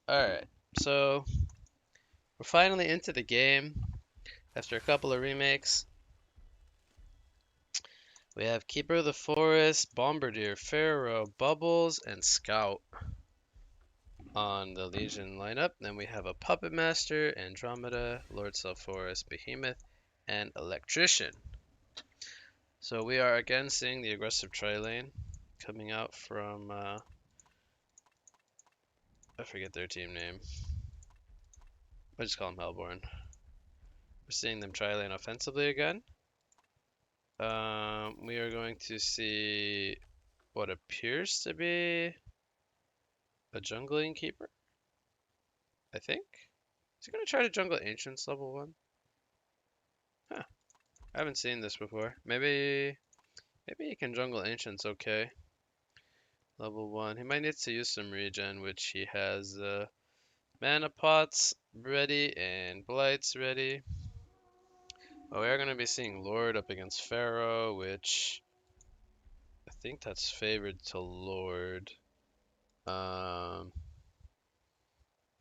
Alright, so we're finally into the game after a couple of remakes. We have Keeper of the Forest, Bombardier, Pharaoh, Bubbles, and Scout on the Legion lineup. Then we have a Puppet Master, Andromeda, Lord Self-Forest, Behemoth, and Electrician. So we are again seeing the aggressive tri-lane coming out from, I forget their team name. I just call them Hellborn. We're seeing them tri-lane offensively again. We are going to see what appears to be a jungling keeper, I think. Is he going to try to jungle Ancients level 1? Huh. I haven't seen this before. Maybe he can jungle Ancients okay. Level 1. He might need to use some regen, which he has mana pots ready and blights ready. Oh, we are going to be seeing Lord up against Pharaoh, which I think that's favored to Lord.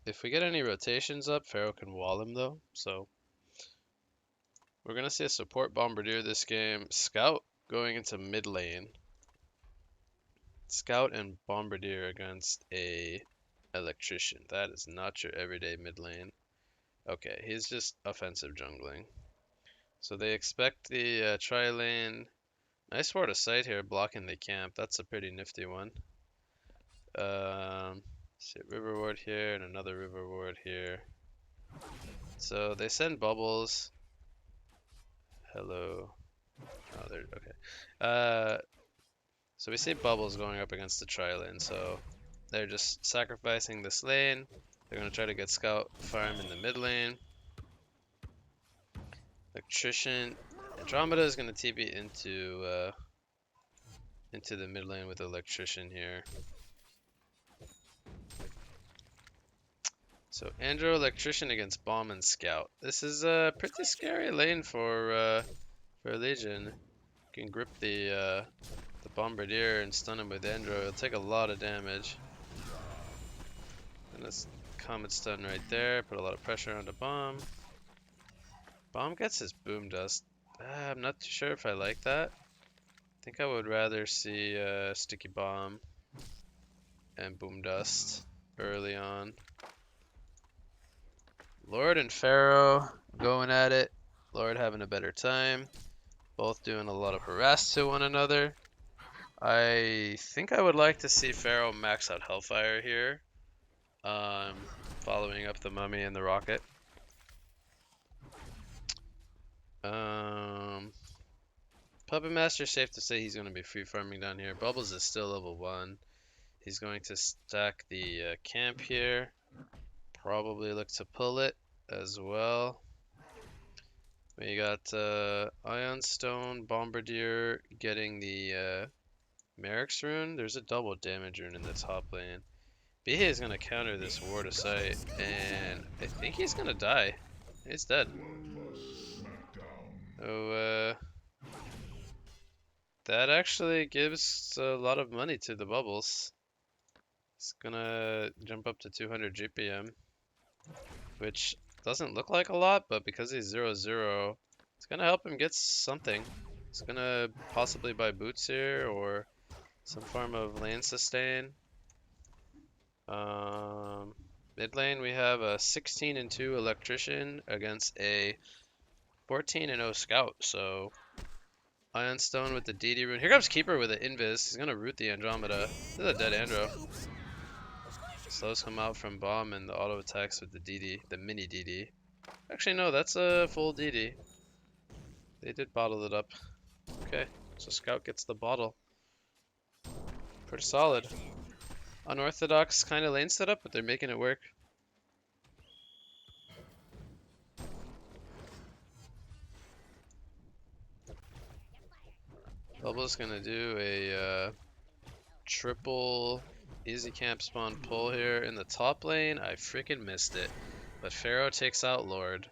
If we get any rotations up, Pharaoh can wall him though. So we're gonna see a support Bombardier this game. Scout going into mid lane. Scout and Bombardier against a Electrician. That is not your everyday mid lane. Okay, he's just offensive jungling. So they expect the tri-lane. Nice ward of sight here blocking the camp. That's a pretty nifty one. See river ward here and another river ward here. So they send bubbles. Hello. Oh, they're okay. So we see bubbles going up against the tri-lane, so they're just sacrificing this lane. They're gonna try to get scout farm in the mid lane. Electrician. Andromeda is gonna TP into the mid lane with electrician here. So Andro electrician against bomb and scout. This is a pretty scary lane for Legion. You can grip the Bombardier and stun him with Andro. It'll take a lot of damage. And this Comet stun right there. Put a lot of pressure on the Bomb. Bomb gets his Boom Dust. I'm not too sure if I like that. I think I would rather see Sticky Bomb and Boom Dust early on. Lord and Pharaoh going at it. Lord having a better time. Both doing a lot of harass to one another. I think I would like to see Pharaoh max out Hellfire here. Following up the Mummy and the Rocket. Puppet Master, safe to say he's going to be free farming down here. Bubbles is still level 1. He's going to stack the camp here. Probably look to pull it as well. We got Ion Stone, Bombardier getting the Merrick's rune. There's a double damage rune in the top lane. Bihe is going to counter this ward of sight, and I think he's going to die. He's dead. Oh, that actually gives a lot of money to the bubbles. It's gonna jump up to 200 GPM, which doesn't look like a lot, but because he's 0-0, it's gonna help him get something. It's gonna possibly buy boots here or some form of lane sustain. Mid lane we have a 16-2 electrician against a 14-0 scout, so Ion Stone with the DD rune. Here comes Keeper with an Invis. He's gonna root the Andromeda. This is a dead Andro. Slows come out from bomb and the auto attacks with the DD, the mini DD. Actually, no, that's a full DD. They did bottle it up. Okay, so Scout gets the bottle. Pretty solid. Unorthodox kind of lane setup, but they're making it work. Bubble's gonna do a triple easy camp spawn pull here in the top lane. I freaking missed it. But Pharaoh takes out Lord.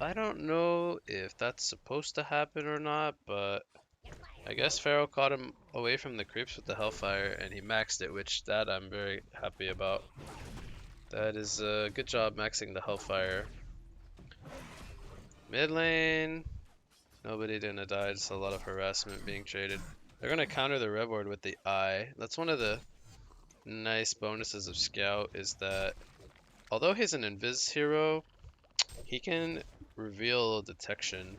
I don't know if that's supposed to happen or not, but I guess Pharaoh caught him away from the creeps with the Hellfire, and he maxed it, which that I'm very happy about. That is a good job maxing the Hellfire. Mid lane, nobody didn't die, just a lot of harassment being traded. They're gonna counter the Rev Ward with the Eye. That's one of the nice bonuses of Scout, is that although he's an invis hero, he can reveal detection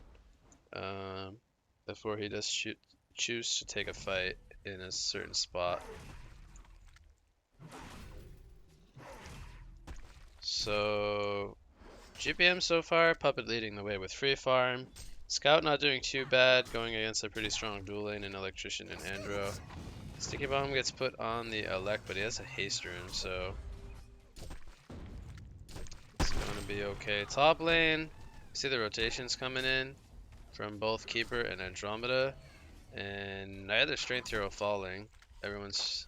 before he does choose to take a fight in a certain spot. So GPM so far, Puppet leading the way with free farm. Scout not doing too bad, going against a pretty strong dual lane in Electrician and Andro. Sticky Bomb gets put on the Elect, but he has a haste rune, so it's gonna be okay. Top lane, see the rotations coming in from both Keeper and Andromeda, and neither strength hero falling. Everyone's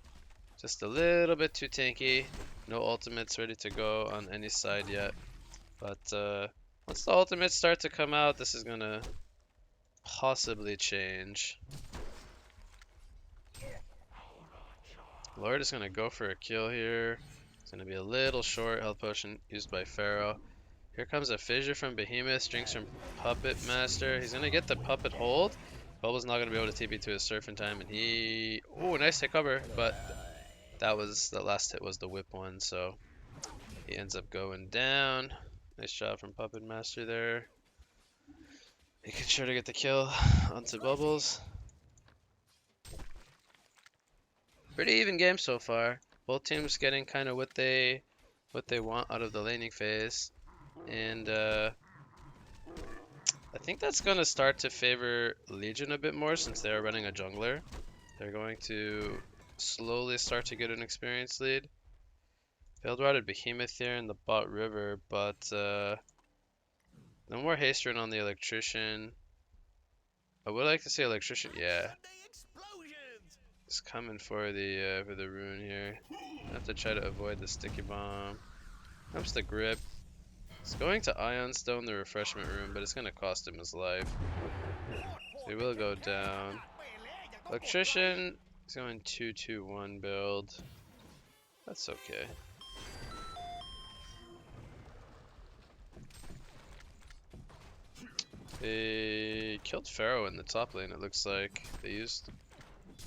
just a little bit too tanky. No ultimates ready to go on any side yet. But once the ultimates start to come out, this is gonna possibly change. Lord is gonna go for a kill here. It's gonna be a little short. Health potion used by Pharaoh. Here comes a fissure from Behemoth. Drinks from Puppet Master. He's gonna get the Puppet hold. Bubble's not gonna be able to TP to his surf in time, and he... Oh, nice hit cover, but that last hit was the whip one, so he ends up going down. Nice job from Puppet Master there. Making sure to get the kill onto Bubbles. Pretty even game so far. Both teams getting kind of what they want out of the laning phase, and I think that's gonna start to favor Legion a bit more since they're running a jungler. They're going to slowly start to get an experience lead. Failed routed Behemoth here in the bot river, but no more haste rune on the Electrician. I would like to see Electrician, yeah. Just coming for the rune here. I have to try to avoid the sticky bomb. Comes the grip. It's going to Ion Stone the refreshment room, but it's gonna cost him his life. So he will go down. Electrician is going 2-2-1 build. That's okay. They killed Pharaoh in the top lane, it looks like. They used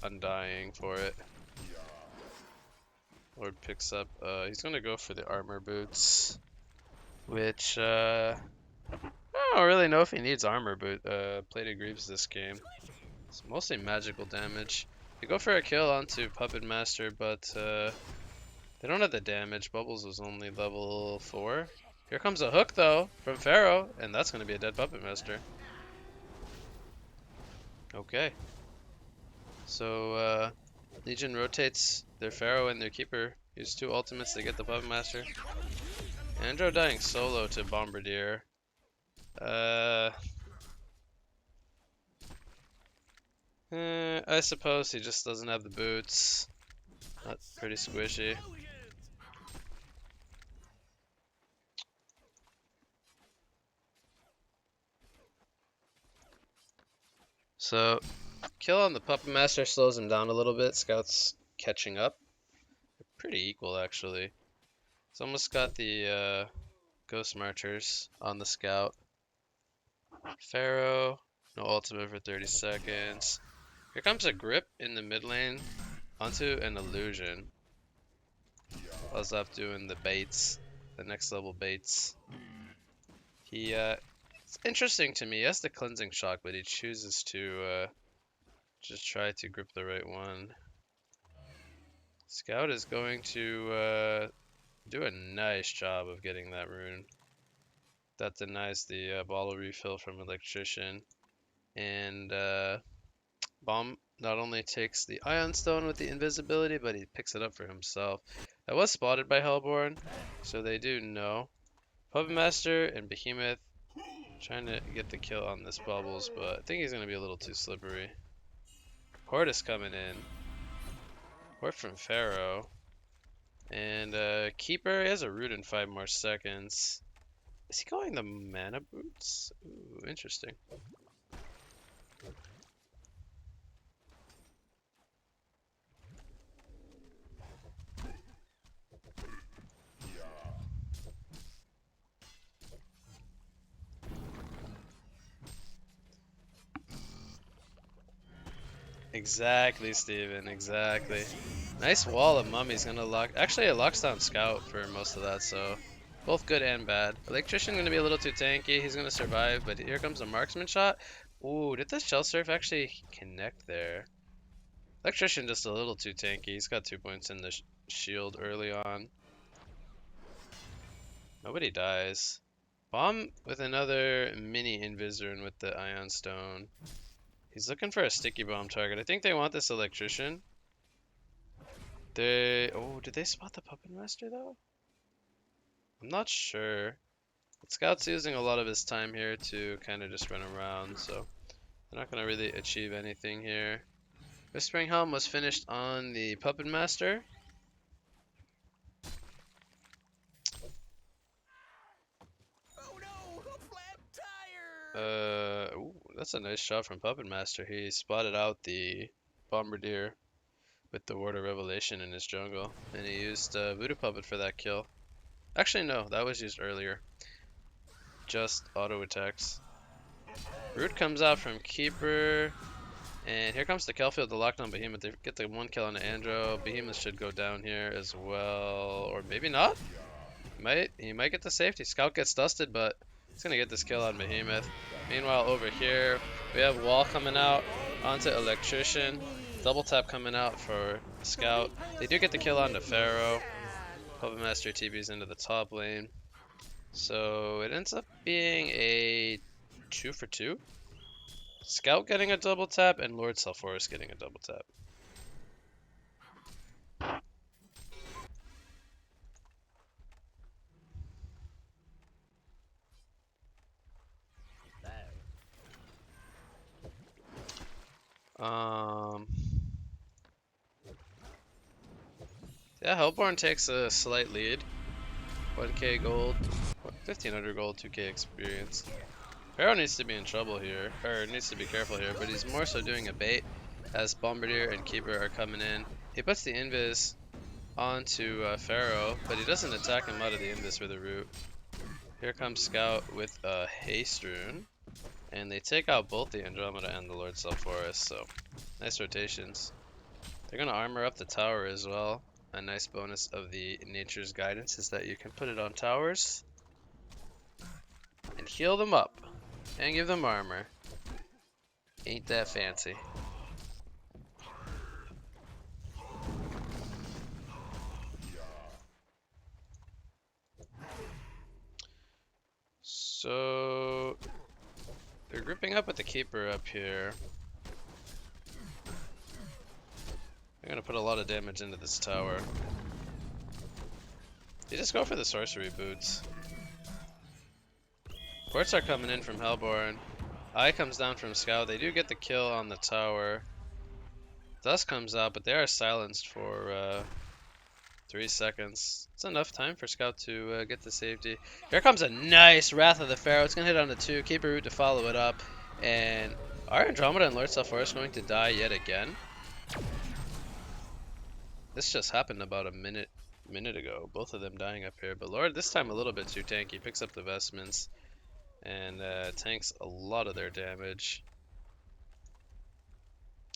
Undying for it. Lord picks up, he's gonna go for the armor boots, which, I don't really know if he needs armor boot, plated greaves this game. It's mostly magical damage. They go for a kill onto Puppet Master, but, they don't have the damage. Bubbles was only level 4. Here comes a hook, though, from Pharaoh, and that's gonna be a dead Puppet Master. Okay. So, Legion rotates their Pharaoh and their Keeper. Use 2 ultimates to get the Puppet Master. Andro dying solo to Bombardier. I suppose he just doesn't have the boots. That's pretty squishy. So, kill on the Puppet Master slows him down a little bit. Scout's catching up. They're pretty equal, actually. It's almost got the Ghost Marchers on the Scout. Pharaoh, no ultimate for 30 seconds. Here comes a grip in the mid lane onto an illusion. Up doing the baits, the next level baits. It's interesting to me. He has the cleansing shock, but he chooses to just try to grip the right one. Scout is going to do a nice job of getting that rune. That denies the bottle refill from Electrician. And Bomb not only takes the Ion Stone with the invisibility, but he picks it up for himself. That was spotted by Hellborn, so they do know. Puppet Master and Behemoth trying to get the kill on this Bubbles, but I think he's going to be a little too slippery. Horde is coming in. Horde from Pharaoh. And Keeper, he has a root in 5 more seconds. Is he going the mana boots? Ooh, interesting. Exactly, Steven, exactly. Nice wall of mummies gonna lock. Actually, it locks down Scout for most of that, so both good and bad. Electrician gonna be a little too tanky. He's gonna survive, but here comes a marksman shot. Ooh, did the shell surf actually connect there? Electrician just a little too tanky. He's got 2 points in the shield early on. Nobody dies. Bomb with another mini Invisorin with the Ion Stone. He's looking for a sticky bomb target. I think they want this electrician. Oh, did they spot the Puppet Master though? I'm not sure. But Scout's using a lot of his time here to kind of just run around, so they're not going to really achieve anything here. Whispering Helm was finished on the Puppet Master. Oh no, a flat tire! Ooh, that's a nice shot from Puppet Master. He spotted out the Bombardier with the Ward of Revelation in his jungle, and he used Voodoo Puppet for that kill. Actually, no, that was used earlier. Just auto attacks. Root comes out from Keeper, and here comes the Kelfield to lock down Behemoth. They get the one kill on the Andro. Behemoth should go down here as well, or maybe not. He might get the safety. Scout gets dusted, but he's gonna get this kill on Behemoth. Meanwhile, over here we have Wall coming out onto Electrician. Double tap coming out for Scout. They do get the kill on the Pharaoh. Puppet Master TB's into the top lane. So it ends up being a 2 for 2. Scout getting a double tap and Lord Sulphurus getting a double tap. Yeah, Hellborn takes a slight lead. 1k gold, 1500 gold, 2k experience. Pharaoh needs to be in trouble here, or needs to be careful here, but he's more so doing a bait as Bombardier and Keeper are coming in. He puts the Invis onto Pharaoh, but he doesn't attack him out of the Invis with a root. Here comes Scout with a Haste Rune, and they take out both the Andromeda and the Lord Sulphurus, so nice rotations. They're going to armor up the tower as well. A nice bonus of the Nature's Guidance is that you can put it on towers and heal them up and give them armor. Ain't that fancy. So they're grouping up with the Keeper up here. They're gonna put a lot of damage into this tower. They just go for the sorcery boots. Ports are coming in from Hellborn. Eye comes down from Scout. They do get the kill on the tower. Dust comes out, but they are silenced for 3 seconds. It's enough time for Scout to get to safety. Here comes a nice Wrath of the Pharaoh. It's going to hit on the 2. Keep a root to follow it up. And are Andromeda and Lord Sulphurus going to die yet again? This just happened about a minute ago. Both of them dying up here. But Lord, this time a little bit too tanky. Picks up the vestments and tanks a lot of their damage.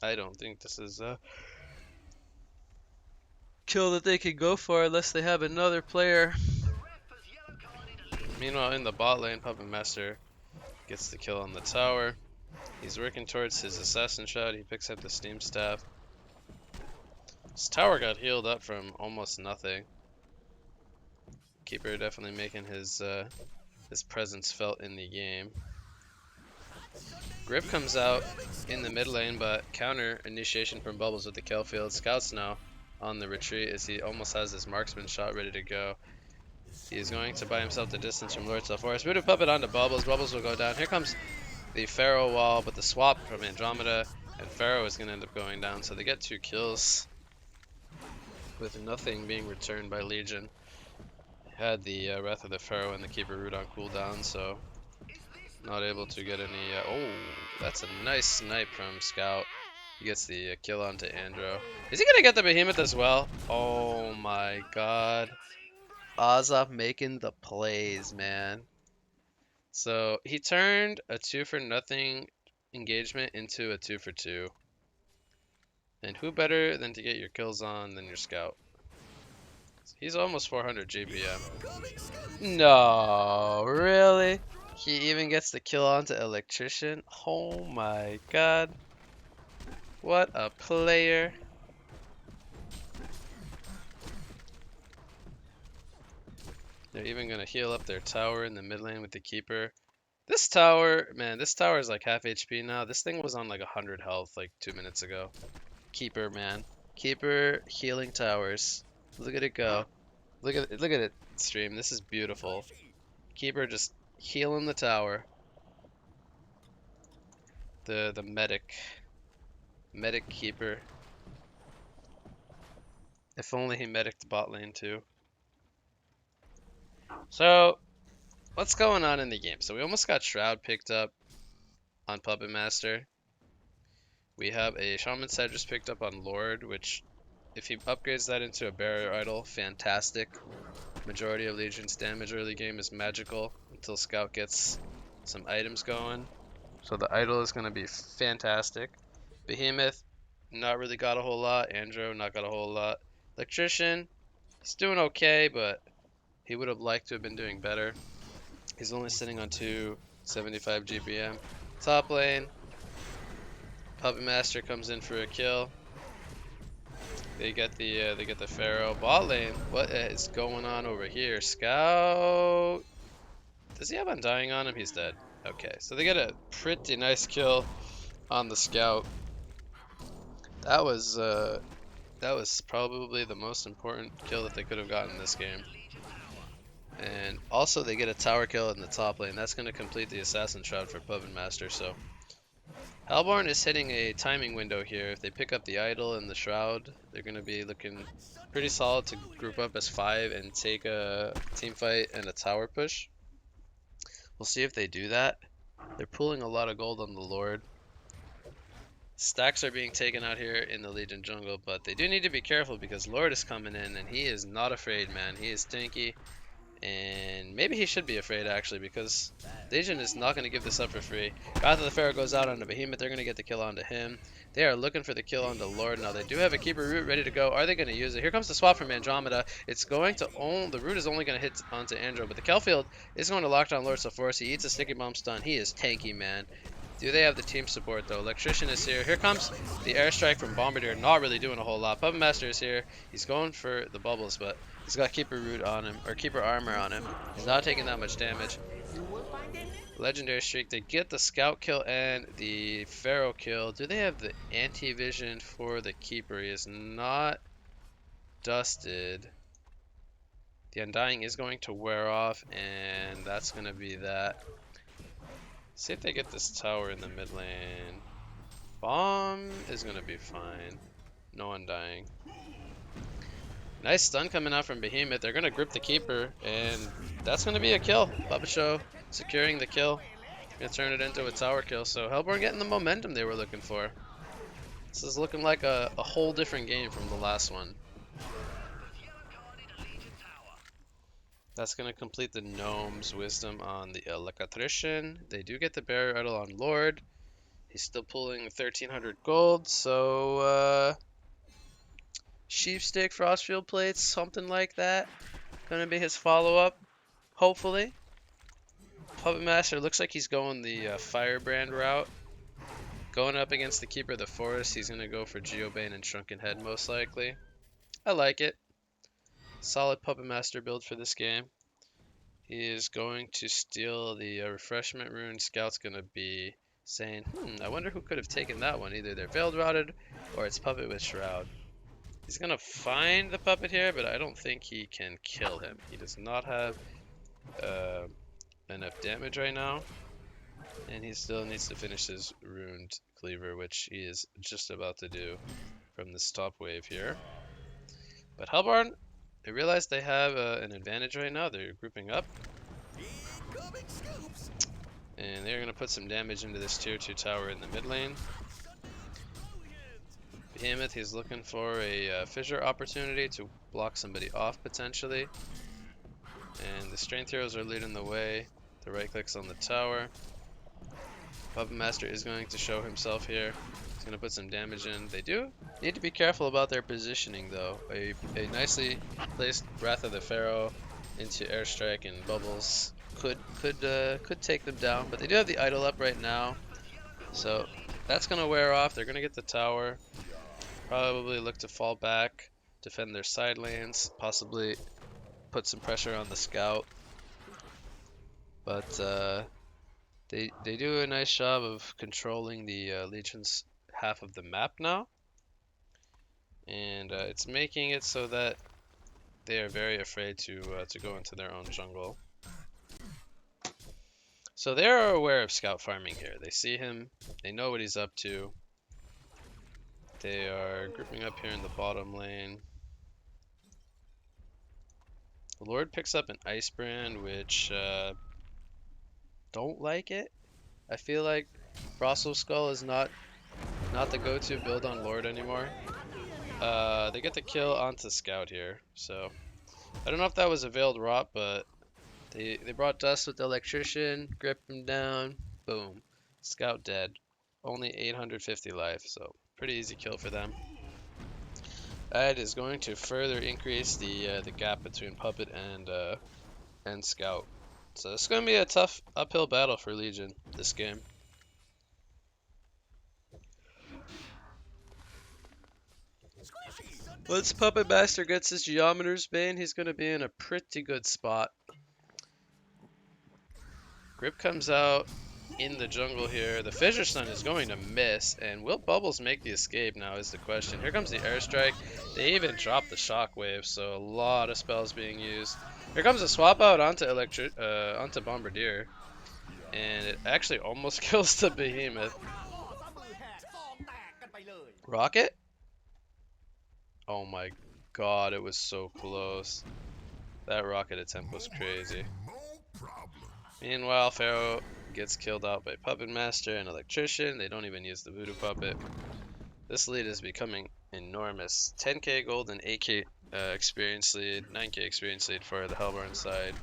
I don't think this is a kill that they could go for unless they have another player. Meanwhile, in the bot lane, Puppet Master gets the kill on the tower. He's working towards his assassin shot. He picks up the steam staff. His tower got healed up from almost nothing. Keeper definitely making his presence felt in the game. Grip comes out in the mid lane, but counter initiation from Bubbles with the Kelfield. Scout's now on the retreat as he almost has his marksman shot ready to go. He's going to buy himself the distance from Lord Sulphurus. Voodoo Puppet onto Bubbles. Bubbles will go down. Here comes the Pharaoh wall, but the swap from Andromeda and Pharaoh is going to end up going down. So they get 2 kills with nothing being returned by Legion. Had the Wrath of the Pharaoh and the Keeper Root on cooldown, so not able to get any. Oh, that's a nice snipe from Scout. He gets the kill onto Andro. Is he going to get the Behemoth as well? Oh my god. Azov making the plays, man. So he turned a 2 for nothing engagement into a 2 for 2. And who better than to get your kills on than your scout? He's almost 400 GPM. No, really? He even gets the kill onto Electrician? Oh my god. What a player. They're even gonna heal up their tower in the mid lane with the Keeper. This tower, man, this tower is like half HP now. This thing was on like 100 health like 2 minutes ago. Keeper, man. Keeper healing towers. Look at it go. Look at it stream. This is beautiful. Keeper just healing the tower. The medic keeper. If only he medicked the bot lane too. So what's going on in the game? So we almost got Shroud picked up on Puppet Master. We have a Shaman Cedrus picked up on Lord, which if he upgrades that into a Barrier Idol, fantastic. Majority of Legion's damage early game is magical until Scout gets some items going. So the idol is going to be fantastic. Behemoth, not really got a whole lot. Andro, not got a whole lot. Electrician, he's doing okay, but he would have liked to have been doing better. He's only sitting on 275 GPM. Top lane, Puppet Master comes in for a kill. They get the Pharaoh. Bot lane, what is going on over here? Scout, does he have Undying on him? He's dead. Okay, so they get a pretty nice kill on the Scout. That was probably the most important kill that they could have gotten in this game. And also they get a tower kill in the top lane. That's going to complete the Assassin Shroud for Puppet Master. So Hellborn is hitting a timing window here. If they pick up the Idol and the Shroud, they're going to be looking pretty solid to group up as 5 and take a team fight and a tower push. We'll see if they do that. They're pulling a lot of gold on the Lord. Stacks are being taken out here in the Legion jungle, but they do need to be careful because Lord is coming in and he is not afraid, man. He is tanky, and maybe he should be afraid actually because Legion is not going to give this up for free. After the Pharaoh goes out onto Behemoth, they're going to get the kill onto him. They are looking for the kill onto Lord. Now they do have a Keeper root ready to go. Are they going to use it? Here comes the swap from Andromeda. It's going to own, the root is only going to hit onto Andro, but the Kelfield is going to lock down Lord so force. He eats a sticky bomb stun. He is tanky, man. Do they have the team support though? Electrician is here. Here comes the airstrike from Bombardier. Not really doing a whole lot. Puppet Master is here. He's going for the bubbles, but he's got Keeper Root on him, or Keeper Armor on him. He's not taking that much damage. Legendary Streak. They get the Scout kill and the Pharaoh kill. Do they have the anti-vision for the Keeper? He is not dusted. The Undying is going to wear off, and that's going to be that. See if they get this tower in the mid lane. Bomb is going to be fine. No Undying. Nice stun coming out from Behemoth. They're going to grip the Keeper, and that's going to be a kill. Puppet Show securing the kill. Going to turn it into a tower kill. So Hellborn getting the momentum they were looking for. This is looking like a whole different game from the last one. That's going to complete the Gnome's Wisdom on the Electrician. They do get the Barrier Idol on Lord. He's still pulling 1,300 gold, so Sheepstick, Frostfield Plates, something like that. Gonna be his follow-up, hopefully. Puppet Master looks like he's going the Firebrand route. Going up against the Keeper of the Forest, he's gonna go for Geobane and Shrunken Head most likely. I like it. Solid Puppet Master build for this game. He is going to steal the Refreshment Rune. Scout's gonna be saying, I wonder who could have taken that one. Either they're Veiled Routed or it's Puppet with Shroud. He's gonna find the Puppet here, but I don't think he can kill him. He does not have enough damage right now. And he still needs to finish his Runed Cleaver, which he is just about to do from this top wave here. But Hellborn, they realize they have an advantage right now. They're grouping up. And they're going to put some damage into this tier 2 tower in the mid lane. Behemoth, he's looking for a fissure opportunity to block somebody off potentially. And the Strength Heroes are leading the way. The right clicks on the tower. Puppet Master is going to show himself here. He's gonna put some damage in. They do need to be careful about their positioning though. A nicely placed Wrath of the Pharaoh into airstrike and bubbles could take them down, but they do have the idol up right now, so that's gonna wear off. They're gonna get the tower, probably look to fall back, defend their side lanes, possibly put some pressure on the scout, but they do a nice job of controlling the Legion's half of the map now, and it's making it so that they are very afraid to go into their own jungle. So they are aware of scout farming here. They see him, they know what he's up to. They are grouping up here in the bottom lane. The Lord picks up an Ice Brand, which don't like it. I feel like Frossel Skull is not the go-to build on Lord anymore. They get the kill onto Scout here, so I don't know if that was a Veiled Rot, but they brought Dust with the Electrician, grip him down, boom, Scout dead. Only 850 life, so pretty easy kill for them. That is going to further increase the gap between Puppet and Scout. So it's going to be a tough uphill battle for Legion this game. Once Puppet Master gets his Geometer's Bane, he's going to be in a pretty good spot. Grip comes out in the jungle here. The Fissure Stun is going to miss, and will Bubbles make the escape now is the question. Here comes the Airstrike. They even dropped the Shockwave, so a lot of spells being used. Here comes a swap out onto onto Bombardier, and it actually almost kills the Behemoth. Rocket? Oh my god, it was so close. That rocket attempt was crazy. Meanwhile, Pharaoh gets killed out by Puppet Master and Electrician. They don't even use the Voodoo Puppet. This lead is becoming enormous. 10k gold and 8k experience lead, 9k experience lead for the Hellborn side.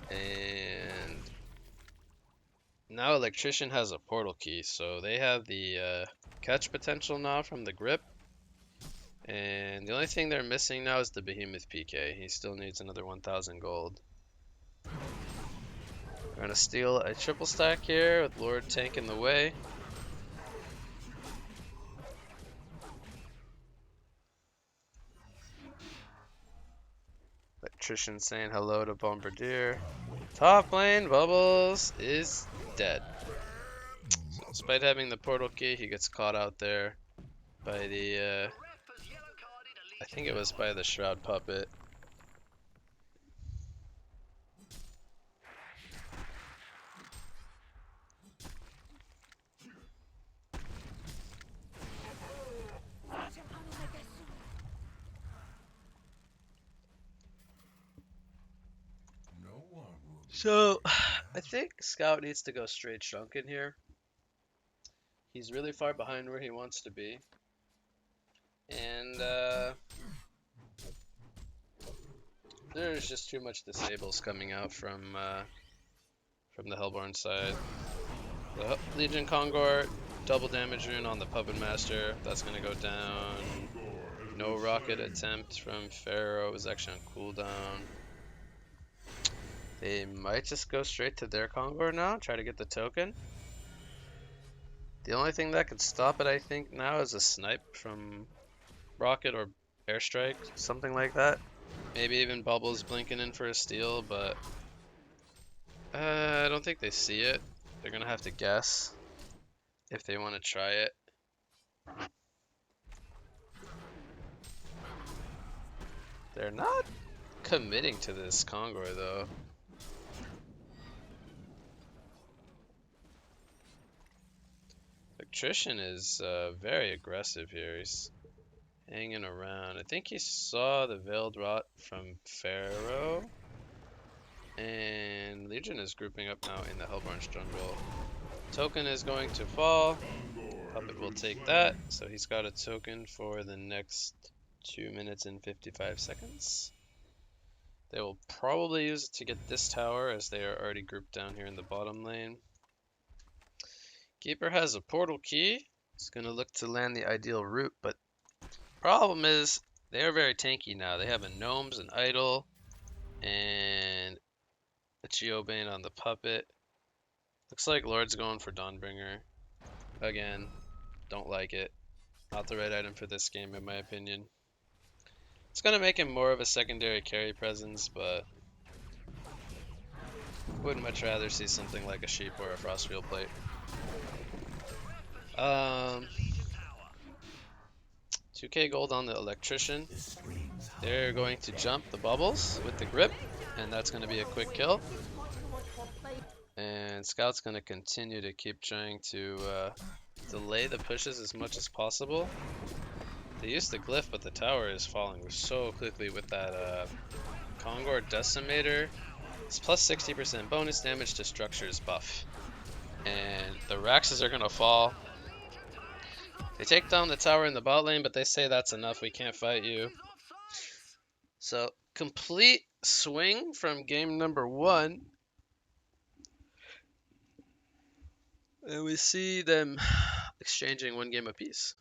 And now Electrician has a portal key, so they have the catch potential now from the grip. And the only thing they're missing now is the Behemoth PK. He still needs another 1000 gold. We're gonna steal a triple stack here with Lord Tank in the way. Electrician saying hello to Bombardier. Top lane, Bubbles is dead. So despite having the portal key, he gets caught out there by the I think it was by the Shroud Puppet. So, I think Scout needs to go straight Shrunken here. He's really far behind where he wants to be. And, there's just too much disables coming out from the Hellborn side. The Legion Kongor, double damage rune on the Puppet Master. That's gonna go down. No rocket attempt from Pharaoh. It was actually on cooldown. They might just go straight to their Kongor now, try to get the token. The only thing that could stop it, I think, now is a snipe from rocket or airstrike, something like that. Maybe even Bubbles blinking in for a steal, but I don't think they see it. They're gonna have to guess if they want to try it. They're not committing to this Kongor though. Electrician is very aggressive here. He's hanging around. I think he saw the Veiled Rot from Pharaoh. And Legion is grouping up now in the Hellborn's jungle. Token is going to fall. Puppet will take that. So he's got a token for the next 2 minutes and 55 seconds. They will probably use it to get this tower as they are already grouped down here in the bottom lane. Keeper has a portal key. He's gonna look to land the ideal route, but problem is they are very tanky now. They have a gnomes, an idol, and a Geobane on the puppet. Looks like Lord's going for Dawnbringer. Again, don't like it. Not the right item for this game, in my opinion. It's gonna make him more of a secondary carry presence, but would much rather see something like a sheep or a frostfield plate. 2k gold on the electrician. They're going to jump the bubbles with the grip, and that's going to be a quick kill. And Scout's going to continue to keep trying to delay the pushes as much as possible. They used the glyph, but the tower is falling so quickly with that Kongor Decimator. It's plus 60% bonus damage to structures buff. And the Raxes are going to fall. They take down the tower in the bot lane, but they say that's enough, we can't fight you. So, complete swing from game number 1. And we see them exchanging 1 game apiece.